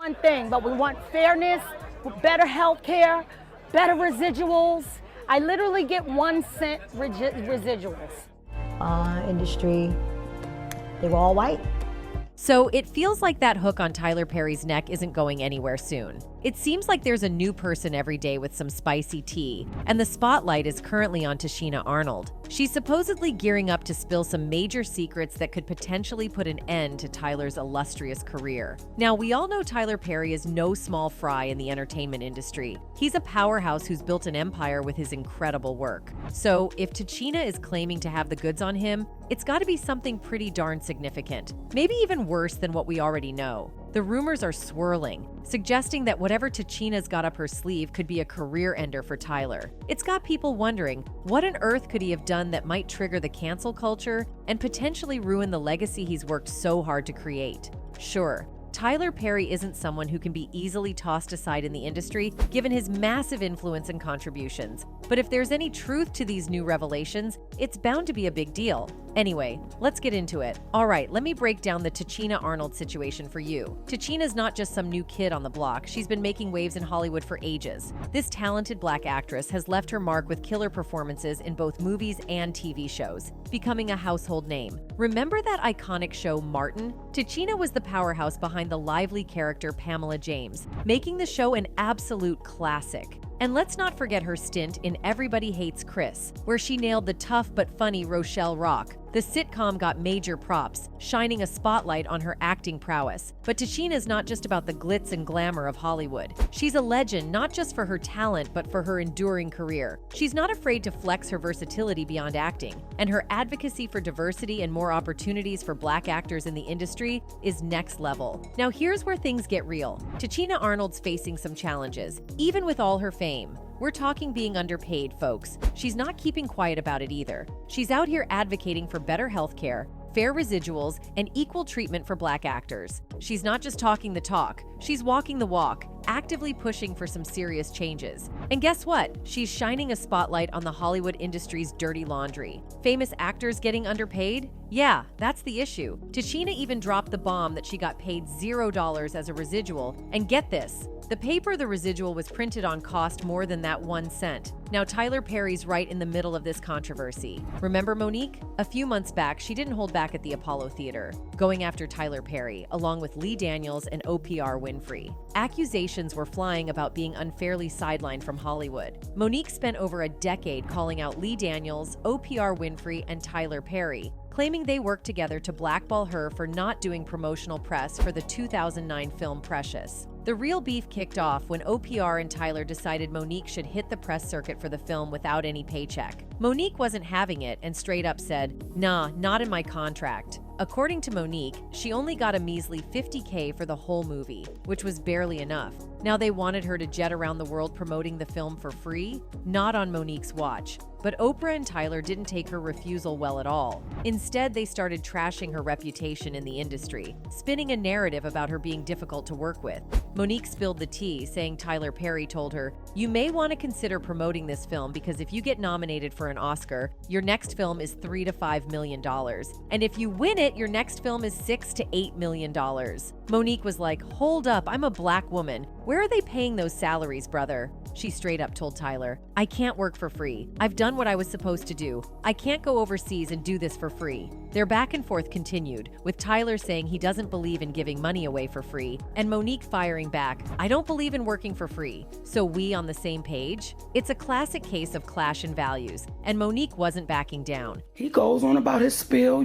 One thing, but we want fairness, better health care, better residuals. I literally get 1 cent residuals. Industry, they were all white. So it feels like that hook on Tyler Perry's neck isn't going anywhere soon. It seems like there's a new person every day with some spicy tea, and the spotlight is currently on Tichina Arnold. She's supposedly gearing up to spill some major secrets that could potentially put an end to Tyler's illustrious career. Now, we all know Tyler Perry is no small fry in the entertainment industry. He's a powerhouse who's built an empire with his incredible work. So, if Tichina is claiming to have the goods on him, it's got to be something pretty darn significant. Maybe even worse than what we already know. The rumors are swirling, suggesting that whatever Tichina's got up her sleeve could be a career ender for Tyler. It's got people wondering, what on earth could he have done that might trigger the cancel culture and potentially ruin the legacy he's worked so hard to create? Sure, Tyler Perry isn't someone who can be easily tossed aside in the industry, given his massive influence and contributions. But if there's any truth to these new revelations, it's bound to be a big deal. Anyway, let's get into it. All right, let me break down the Tichina Arnold situation for you. Tichina's not just some new kid on the block. She's been making waves in Hollywood for ages. This talented Black actress has left her mark with killer performances in both movies and TV shows, becoming a household name. Remember that iconic show Martin? Tichina was the powerhouse behind the lively character Pamela James, making the show an absolute classic. And let's not forget her stint in Everybody Hates Chris, where she nailed the tough but funny Rochelle Rock. The sitcom got major props, shining a spotlight on her acting prowess. But Tichina's not just about the glitz and glamour of Hollywood. She's a legend not just for her talent, but for her enduring career. She's not afraid to flex her versatility beyond acting, and her advocacy for diversity and more opportunities for Black actors in the industry is next level. Now here's where things get real. Tichina Arnold's facing some challenges, even with all her fame. We're talking being underpaid, folks. She's not keeping quiet about it either. She's out here advocating for better health care, fair residuals, and equal treatment for Black actors. She's not just talking the talk, she's walking the walk, actively pushing for some serious changes. And guess what? She's shining a spotlight on the Hollywood industry's dirty laundry. Famous actors getting underpaid? Yeah, that's the issue. Tichina even dropped the bomb that she got paid $0 as a residual, and get this, the paper the residual was printed on cost more than that 1 cent. Now Tyler Perry's right in the middle of this controversy. Remember Monique? A few months back, she didn't hold back at the Apollo Theater, going after Tyler Perry, along with Lee Daniels and Oprah Winfrey. Accusations were flying about being unfairly sidelined from Hollywood. Monique spent over a decade calling out Lee Daniels, Oprah Winfrey, and Tyler Perry, claiming they worked together to blackball her for not doing promotional press for the 2009 film Precious. The real beef kicked off when OPR and Tyler decided Monique should hit the press circuit for the film without any paycheck. Monique wasn't having it and straight up said, "Nah, not in my contract." According to Monique, she only got a measly $50K for the whole movie, which was barely enough. Now they wanted her to jet around the world promoting the film for free? Not on Monique's watch. But Oprah and Tyler didn't take her refusal well at all. Instead, they started trashing her reputation in the industry, spinning a narrative about her being difficult to work with. Monique spilled the tea, saying Tyler Perry told her, "You may want to consider promoting this film because if you get nominated for an Oscar, your next film is $3 to $5 million. And if you win it, your next film is $6 to $8 million. Monique was like, "Hold up, I'm a Black woman. Where are they paying those salaries, brother?" She straight up told Tyler, "I can't work for free. I've done what I was supposed to do. I can't go overseas and do this for free." Their back and forth continued, with Tyler saying he doesn't believe in giving money away for free, and Monique firing back, "I don't believe in working for free. So we on the same page?" It's a classic case of clash in values, and Monique wasn't backing down. He goes on about his spiel,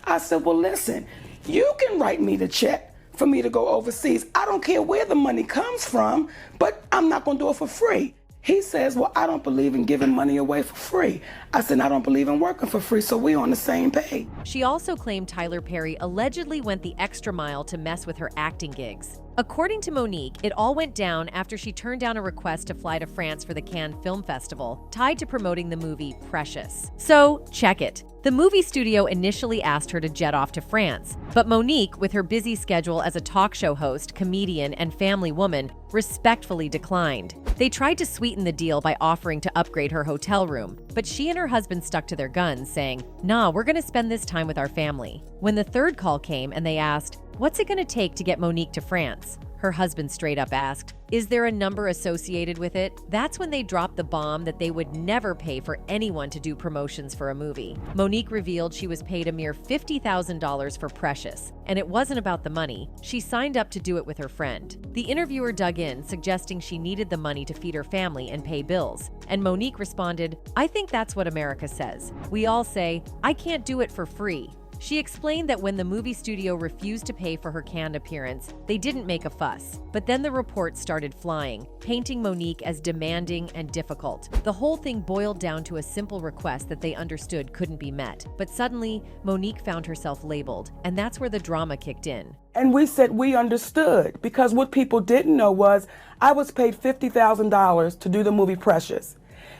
I said, well, listen, you can write me the check for me to go overseas. I don't care where the money comes from, but I'm not going to do it for free. He says, well, I don't believe in giving money away for free. I said, I don't believe in working for free, so we're on the same page. She also claimed Tyler Perry allegedly went the extra mile to mess with her acting gigs. According to Monique, it all went down after she turned down a request to fly to France for the Cannes Film Festival, tied to promoting the movie Precious. So, check it. The movie studio initially asked her to jet off to France, but Monique, with her busy schedule as a talk show host, comedian, and family woman, respectfully declined. They tried to sweeten the deal by offering to upgrade her hotel room, but she and her husband stuck to their guns, saying, "Nah, we're gonna spend this time with our family." When the third call came and they asked, "What's it gonna take to get Monique to France?" Her husband straight up asked. "Is there a number associated with it?" That's when they dropped the bomb that they would never pay for anyone to do promotions for a movie. Monique revealed she was paid a mere $50,000 for Precious, and it wasn't about the money. She signed up to do it with her friend. The interviewer dug in, suggesting she needed the money to feed her family and pay bills. And Monique responded, "I think that's what America says. We all say, I can't do it for free." She explained that when the movie studio refused to pay for her canned appearance, they didn't make a fuss. But then the reports started flying, painting Monique as demanding and difficult. The whole thing boiled down to a simple request that they understood couldn't be met. But suddenly, Monique found herself labeled, and that's where the drama kicked in. And we said we understood, because what people didn't know was I was paid $50,000 to do the movie Precious.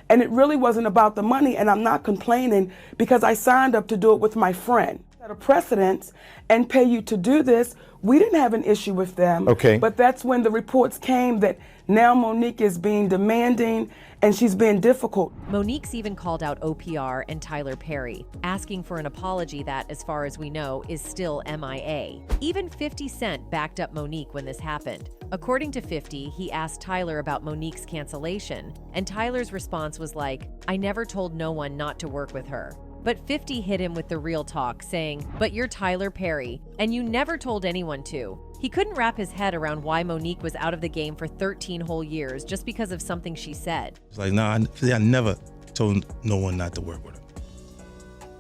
And it really wasn't about the money, and I'm not complaining because I signed up to do it with my friend. Set a precedence and pay you to do this. We didn't have an issue with them. Okay. But that's when the reports came that now Monique is being demanding and she's being difficult. Monique's even called out OPR and Tyler Perry, asking for an apology that, as far as we know, is still MIA. Even 50 Cent backed up Monique when this happened. According to 50, he asked Tyler about Monique's cancellation, and Tyler's response was like, "I never told no one not to work with her." But 50 hit him with the real talk, saying, "But you're Tyler Perry, and you never told anyone to." He couldn't wrap his head around why Monique was out of the game for 13 whole years just because of something she said. It's like, nah, I never told no one not to work with her.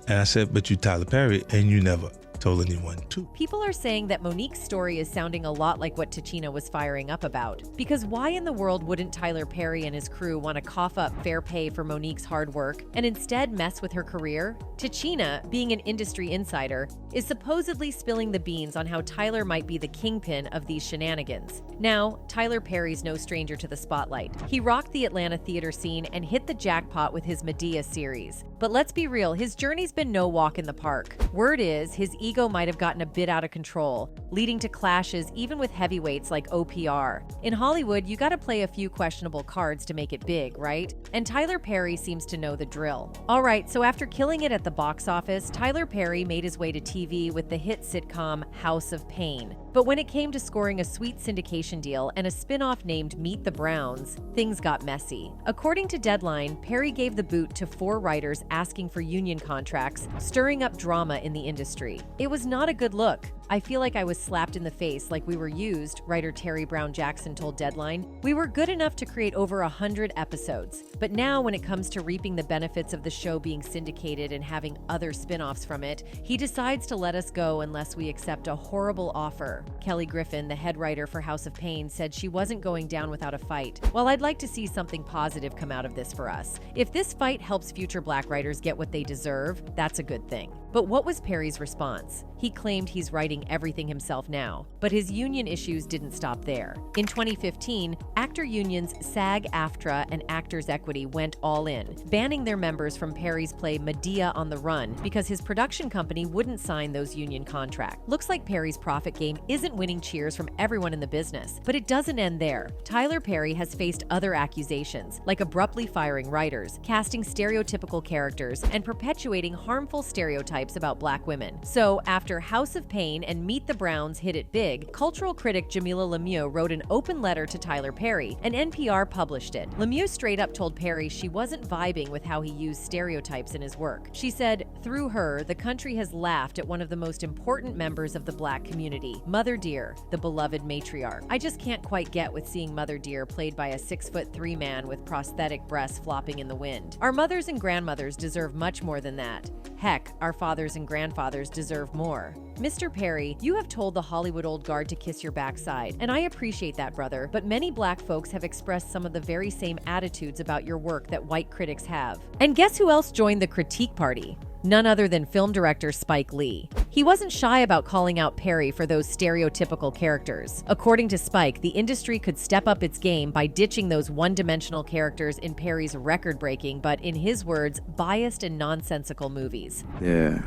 And I said, "But you Tyler Perry, and you never told anyone to." People are saying that Monique's story is sounding a lot like what Tichina was firing up about. Because why in the world wouldn't Tyler Perry and his crew want to cough up fair pay for Monique's hard work and instead mess with her career? Tichina, being an industry insider, is supposedly spilling the beans on how Tyler might be the kingpin of these shenanigans. Now, Tyler Perry's no stranger to the spotlight. He rocked the Atlanta theater scene and hit the jackpot with his Medea series. But let's be real, his journey's been no walk in the park. Word is, his ego might have gotten a bit out of control, leading to clashes even with heavyweights like OPR. In Hollywood, you gotta play a few questionable cards to make it big, right? And Tyler Perry seems to know the drill. Alright, so after killing it at the box office, Tyler Perry made his way to TV with the hit sitcom House of Pain. But when it came to scoring a sweet syndication deal and a spin-off named Meet the Browns, things got messy. According to Deadline, Perry gave the boot to 4 writers asking for union contracts, stirring up drama in the industry. It was not a good look. "I feel like I was slapped in the face like we were used," writer Terry Brown Jackson told Deadline. "We were good enough to create over 100 episodes. But now when it comes to reaping the benefits of the show being syndicated and having other spin-offs from it, he decides to let us go unless we accept a horrible offer." Kelly Griffin, the head writer for House of Pain, said she wasn't going down without a fight. "While I'd like to see something positive come out of this for us, if this fight helps future Black writers get what they deserve, that's a good thing." But what was Perry's response? He claimed he's writing everything himself now, but his union issues didn't stop there. In 2015, actor unions SAG-AFTRA and Actors Equity went all in, banning their members from Perry's play Medea on the Run because his production company wouldn't sign those union contracts. Looks like Perry's profit game isn't winning cheers from everyone in the business, but it doesn't end there. Tyler Perry has faced other accusations, like abruptly firing writers, casting stereotypical characters, and perpetuating harmful stereotypes about Black women. So, after House of Pain and Meet the Browns hit it big, cultural critic Jamila Lemieux wrote an open letter to Tyler Perry, and NPR published it. Lemieux straight up told Perry she wasn't vibing with how he used stereotypes in his work. She said, "Through her, the country has laughed at one of the most important members of the Black community, Mother Dear, the beloved matriarch. I just can't quite get with seeing Mother Dear played by a 6'3" man with prosthetic breasts flopping in the wind. Our mothers and grandmothers deserve much more than that. Heck, our fathers and grandfathers deserve more." Mr. Perry, you have told the Hollywood old guard to kiss your backside, and I appreciate that, brother, but many Black folks have expressed some of the very same attitudes about your work that white critics have. And guess who else joined the critique party? None other than film director Spike Lee. He wasn't shy about calling out Perry for those stereotypical characters. According to Spike, the industry could step up its game by ditching those one-dimensional characters in Perry's record-breaking, but in his words, biased and nonsensical movies. Yeah.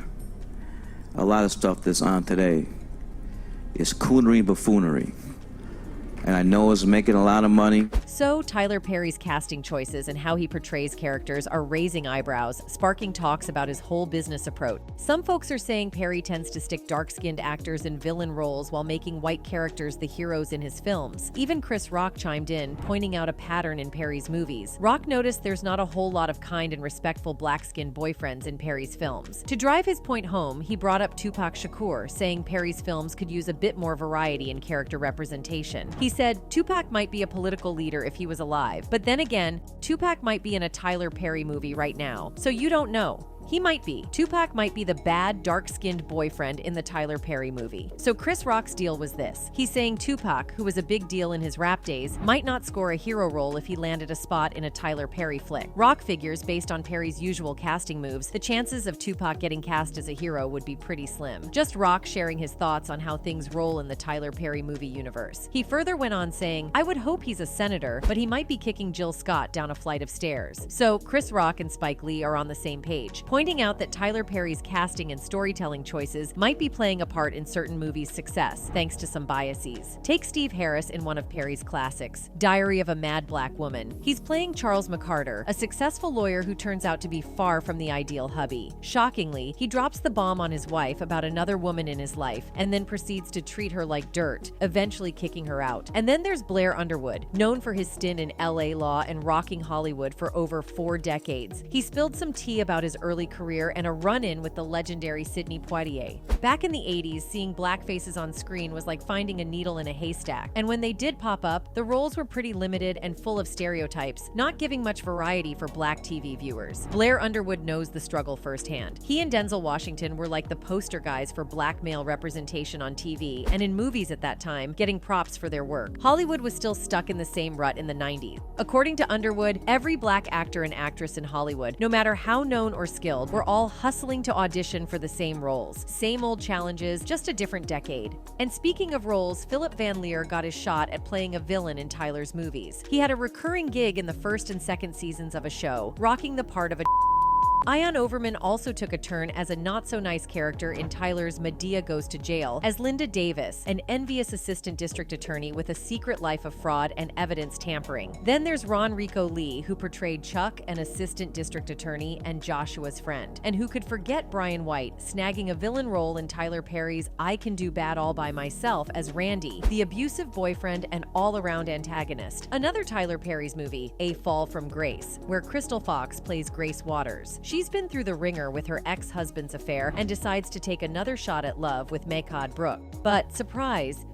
A lot of stuff that's on today is coonery and buffoonery. and I know it's making a lot of money. So, Tyler Perry's casting choices and how he portrays characters are raising eyebrows, sparking talks about his whole business approach. Some folks are saying Perry tends to stick dark-skinned actors in villain roles while making white characters the heroes in his films. Even Chris Rock chimed in, pointing out a pattern in Perry's movies. Rock noticed there's not a whole lot of kind and respectful black-skinned boyfriends in Perry's films. To drive his point home, he brought up Tupac Shakur, saying Perry's films could use a bit more variety in character representation. He said, Tupac might be a political leader if he was alive, but then again, Tupac might be in a Tyler Perry movie right now, so you don't know. He might be. Tupac might be the bad, dark-skinned boyfriend in the Tyler Perry movie. So Chris Rock's deal was this. He's saying Tupac, who was a big deal in his rap days, might not score a hero role if he landed a spot in a Tyler Perry flick. Rock figures, based on Perry's usual casting moves, the chances of Tupac getting cast as a hero would be pretty slim. Just Rock sharing his thoughts on how things roll in the Tyler Perry movie universe. He further went on saying, I would hope he's a senator, but he might be kicking Jill Scott down a flight of stairs. So Chris Rock and Spike Lee are on the same page, pointing out that Tyler Perry's casting and storytelling choices might be playing a part in certain movies' success, thanks to some biases. Take Steve Harris in one of Perry's classics, Diary of a Mad Black Woman. He's playing Charles McCarter, a successful lawyer who turns out to be far from the ideal hubby. Shockingly, he drops the bomb on his wife about another woman in his life, and then proceeds to treat her like dirt, eventually kicking her out. And then there's Blair Underwood, known for his stint in LA law and rocking Hollywood for over 4 decades. He spilled some tea about his early career and a run-in with the legendary Sidney Poitier. Back in the 80s, seeing black faces on screen was like finding a needle in a haystack, and when they did pop up, the roles were pretty limited and full of stereotypes, not giving much variety for black TV viewers. Blair Underwood knows the struggle firsthand. He and Denzel Washington were like the poster guys for black male representation on TV and in movies at that time, getting props for their work. Hollywood was still stuck in the same rut in the 90s. According to Underwood, every black actor and actress in Hollywood, no matter how known or skilled, were all hustling to audition for the same roles. Same old challenges, just a different decade. And speaking of roles, Philip Van Leer got his shot at playing a villain in Tyler's movies. He had a recurring gig in the first and second seasons of a show, rocking the part of a Ion Overman also took a turn as a not-so-nice character in Tyler's Medea Goes to Jail as Linda Davis, an envious assistant district attorney with a secret life of fraud and evidence tampering. Then there's Ron Rico Lee, who portrayed Chuck, an assistant district attorney and Joshua's friend, and who could forget Brian White, snagging a villain role in Tyler Perry's I Can Do Bad All By Myself as Randy, the abusive boyfriend and all-around antagonist. Another Tyler Perry's movie, A Fall from Grace, where Crystal Fox plays Grace Waters. She's been through the ringer with her ex-husband's affair and decides to take another shot at love with Mehcad Brooke. But surprise,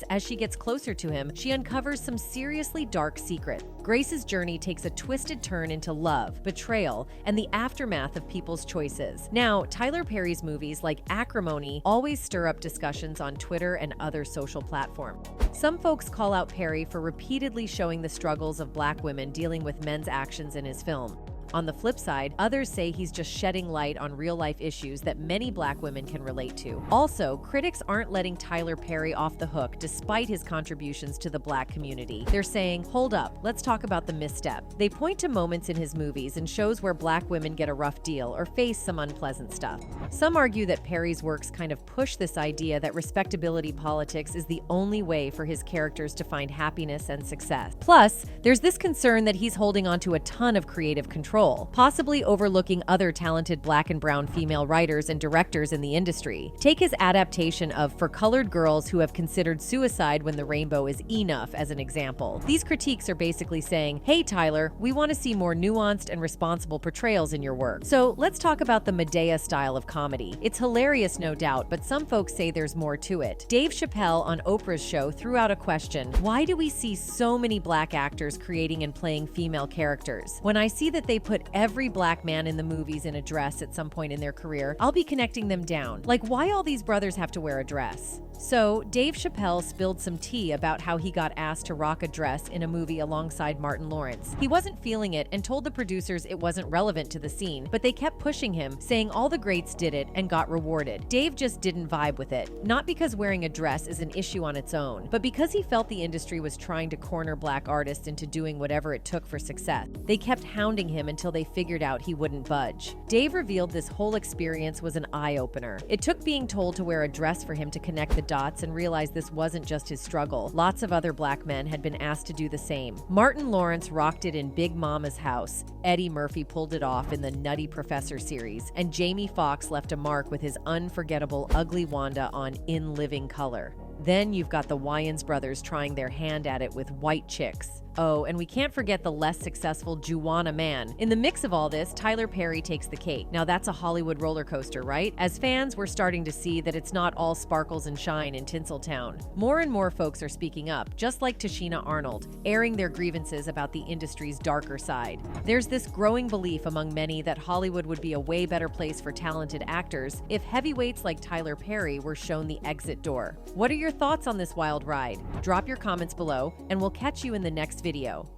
as she gets closer to him, she uncovers some seriously dark secret. Grace's journey takes a twisted turn into love, betrayal, and the aftermath of people's choices. Now, Tyler Perry's movies like Acrimony always stir up discussions on Twitter and other social platforms. Some folks call out Perry for repeatedly showing the struggles of black women dealing with men's actions in his film. On the flip side, others say he's just shedding light on real-life issues that many black women can relate to. Also, critics aren't letting Tyler Perry off the hook despite his contributions to the black community. They're saying, hold up, let's talk about the misstep. They point to moments in his movies and shows where black women get a rough deal or face some unpleasant stuff. Some argue that Perry's works kind of push this idea that respectability politics is the only way for his characters to find happiness and success. Plus, there's this concern that he's holding on to a ton of creative control, possibly overlooking other talented black and brown female writers and directors in the industry. Take his adaptation of For Colored Girls Who Have Considered Suicide When the Rainbow Is Enough as an example. These critiques are basically saying, hey Tyler, we want to see more nuanced and responsible portrayals in your work. So let's talk about the Medea style of comedy. It's hilarious, no doubt, but some folks say there's more to it. Dave Chappelle on Oprah's show threw out a question: why do we see so many black actors creating and playing female characters? When I see that they put every black man in the movies in a dress at some point in their career, I'll be connecting them down. Like, why all these brothers have to wear a dress? So, Dave Chappelle spilled some tea about how he got asked to rock a dress in a movie alongside Martin Lawrence. He wasn't feeling it and told the producers it wasn't relevant to the scene, but they kept pushing him, saying all the greats did it and got rewarded. Dave just didn't vibe with it, not because wearing a dress is an issue on its own, but because he felt the industry was trying to corner black artists into doing whatever it took for success. They kept hounding him until they figured out he wouldn't budge. Dave revealed this whole experience was an eye-opener. It took being told to wear a dress for him to connect the dots and realize this wasn't just his struggle. Lots of other black men had been asked to do the same. Martin Lawrence rocked it in Big Mama's House. Eddie Murphy pulled it off in the Nutty Professor series. And Jamie Foxx left a mark with his unforgettable Ugly Wanda on In Living Color. Then you've got the Wayans brothers trying their hand at it with White Chicks. Oh, and we can't forget the less successful Juwanna Mann. In the mix of all this, Tyler Perry takes the cake. Now that's a Hollywood roller coaster, right? As fans, we're starting to see that it's not all sparkles and shine in Tinseltown. More and more folks are speaking up, just like Tichina Arnold, airing their grievances about the industry's darker side. There's this growing belief among many that Hollywood would be a way better place for talented actors if heavyweights like Tyler Perry were shown the exit door. What are your thoughts on this wild ride? Drop your comments below, and we'll catch you in the next video.